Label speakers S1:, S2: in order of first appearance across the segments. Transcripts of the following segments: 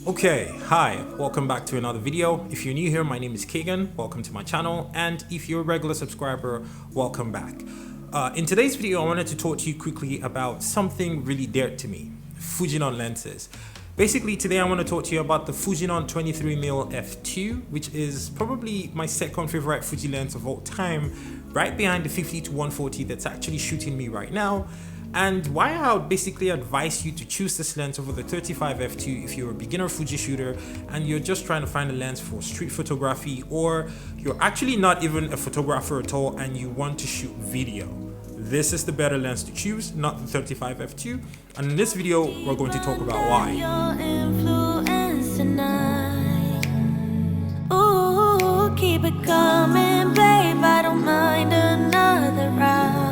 S1: Okay, hi, welcome back to another video. If you're new here, my name is Kagan, welcome to my channel, and if you're a regular subscriber, welcome back. In today's video, I wanted to talk to you quickly about something really dear to me, Fujinon lenses. Basically, today I want to talk to you about the Fujinon 23mm f2, which is probably my second favorite Fuji lens of all time, right behind the 50-140 that's actually shooting me right now, and why I would basically advise you to choose this lens over the 35 f2 if you're a beginner Fuji shooter and you're just trying to find a lens for street photography, or you're actually not even a photographer at all and you want to shoot video. This is the better lens to choose, not the 35 f2, and in this video we're going to talk about why.
S2: Ooh, keep it coming, babe, I don't mind another round.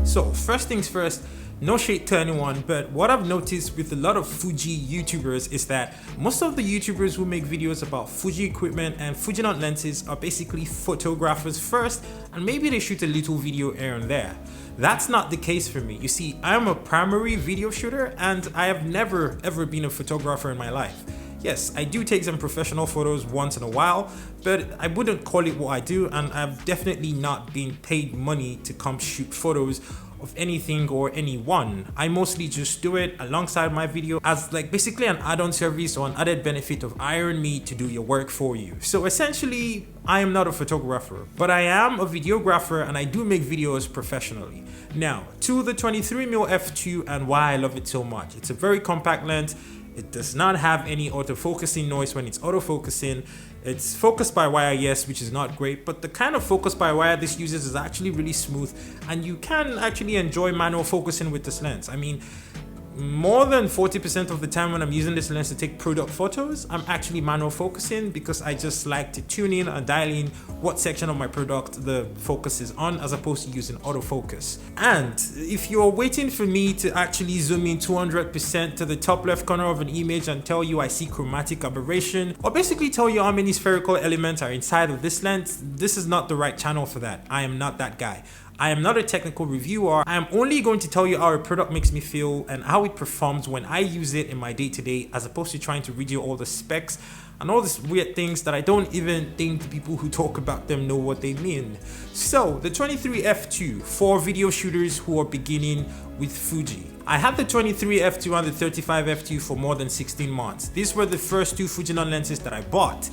S1: So first things first, no shade to anyone, but what I've noticed with a lot of Fuji YouTubers is that most of the YouTubers who make videos about Fuji equipment and Fujinon lenses are basically photographers first, and maybe they shoot a little video here and there. That's not the case for me. You see, I am a primary video shooter and I have never ever been a photographer in my life. Yes, I do take some professional photos once in a while, but I wouldn't call it what I do, and I've definitely not been paid money to come shoot photos of anything or anyone. I mostly just do it alongside my video as like basically an add-on service or an added benefit of hiring me to do your work for you. So essentially, I am not a photographer, but I am a videographer and I do make videos professionally. Now, to the 23mm f2 and why I love it so much. It's a very compact lens. It does not have any autofocusing noise when it's autofocusing. It's focused by wire, yes, which is not great, but the kind of focus by wire this uses is actually really smooth, and you can actually enjoy manual focusing with this lens. I mean, more than 40% of the time when I'm using this lens to take product photos, I'm actually manual focusing because I just like to tune in and dial in what section of my product the focus is on as opposed to using autofocus. And if you're waiting for me to actually zoom in 200% to the top left corner of an image and tell you I see chromatic aberration, or basically tell you how many spherical elements are inside of this lens, this is not the right channel for that. I am not that guy. I am not a technical reviewer. I am only going to tell you how a product makes me feel and how it performs when I use it in my day-to-day, as opposed to trying to read you all the specs and all these weird things that I don't even think the people who talk about them know what they mean. So the 23 f2 for video shooters who are beginning with Fuji. I had the 23 f2 and the 35 f2 for more than 16 months. These were the first two Fujinon lenses that I bought.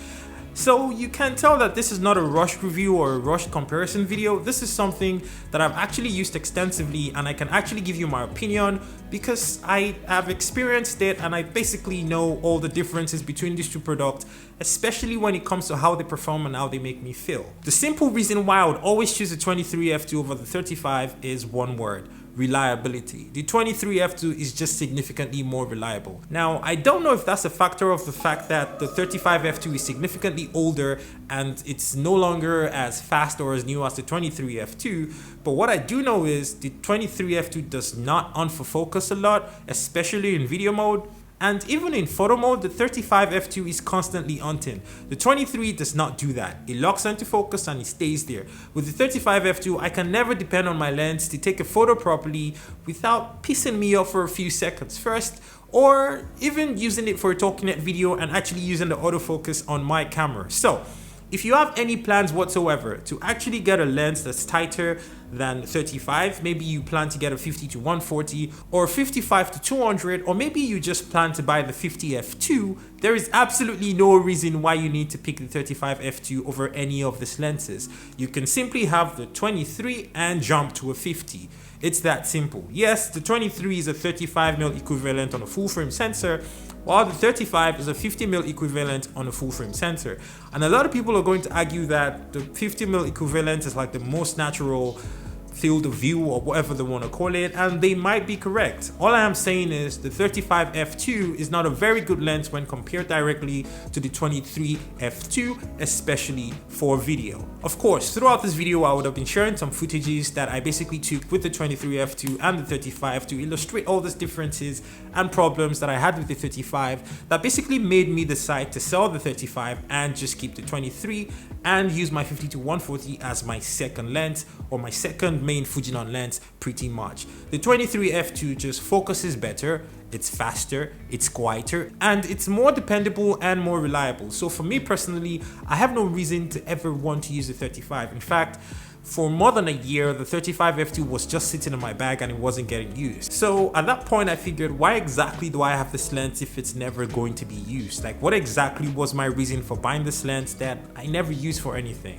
S1: So you can tell that this is not a rushed review or a rushed comparison video. This is something that I've actually used extensively, and I can actually give you my opinion because I have experienced it and I basically know all the differences between these two products, especially when it comes to how they perform and how they make me feel. The simple reason why I would always choose the 23 f2 over the 35 is one word: reliability. The 23 f2 is just significantly more reliable. Now, I don't know if that's a factor of the fact that the 35 f2 is significantly older and it's no longer as fast or as new as the 23 f2, but what I do know is the 23 f2 does not autofocus a lot, especially in video mode. And even in photo mode, the 35 f2 is constantly hunting. The 23 does not do that. It locks into focus and it stays there. With the 35 f2, I can never depend on my lens to take a photo properly without pissing me off for a few seconds first, or even using it for a talking head video and actually using the autofocus on my camera. So if you have any plans whatsoever to actually get a lens that's tighter than 35, maybe you plan to get a 50-140 or 55-200, or maybe you just plan to buy the 50 f2, there is absolutely no reason why you need to pick the 35 f2 over any of these lenses. You can simply have the 23 and jump to a 50. It's that simple. Yes, the 23 is a 35mm equivalent on a full frame sensor, while the 35 is a 50mm equivalent on a full frame sensor. And a lot of people are going to argue that the 50mm equivalent is like the most natural field of view or whatever they want to call it, and they might be correct. All I am saying is the 35 f2 is not a very good lens when compared directly to the 23 f2, especially for video. Of course, throughout this video I would have been sharing some footages that I basically took with the 23 f2 and the 35 to illustrate all these differences and problems that I had with the 35 that basically made me decide to sell the 35 and just keep the 23 and use my 50-140 as my second lens or my second main Fujinon lens pretty much. The 23f2 just focuses better, it's faster, it's quieter, and it's more dependable and more reliable. So for me personally, I have no reason to ever want to use the 35. In fact, for more than a year, the 35f2 was just sitting in my bag and it wasn't getting used. So at that point, I figured, why exactly do I have this lens if it's never going to be used? Like, what exactly was my reason for buying this lens that I never used for anything?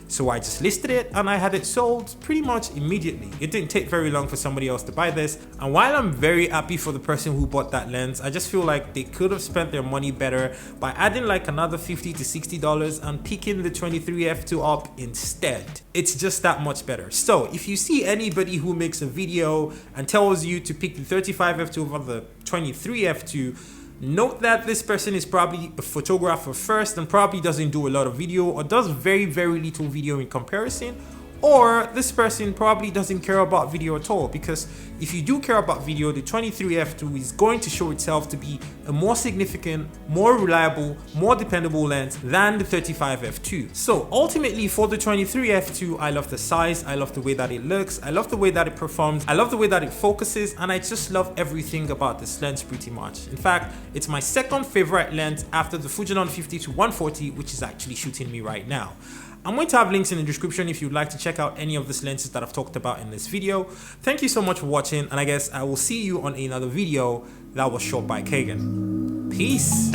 S1: So I just listed it and I had it sold pretty much immediately. It didn't take very long for somebody else to buy this. And while I'm very happy for the person who bought that lens, I just feel like they could have spent their money better by adding like another $50 to $60 and picking the 23f2 up instead. It's just that much better. So if you see anybody who makes a video and tells you to pick the 35f2 over the 23f2, note that this person is probably a photographer first and probably doesn't do a lot of video or does very little video in comparison, or this person probably doesn't care about video at all, because if you do care about video, the 23f2 is going to show itself to be a more significant, more reliable, more dependable lens than the 35f2. So ultimately for the 23f2, I love the size, I love the way that it looks, I love the way that it performs, I love the way that it focuses, and I just love everything about this lens pretty much. In fact, it's my second favorite lens after the Fujinon 50-140, which is actually shooting me right now. I'm going to have links in the description if you'd like to check out any of these lenses that I've talked about in this video. Thank you so much for watching, and I guess I will see you on another video that was shot by Kagan. Peace!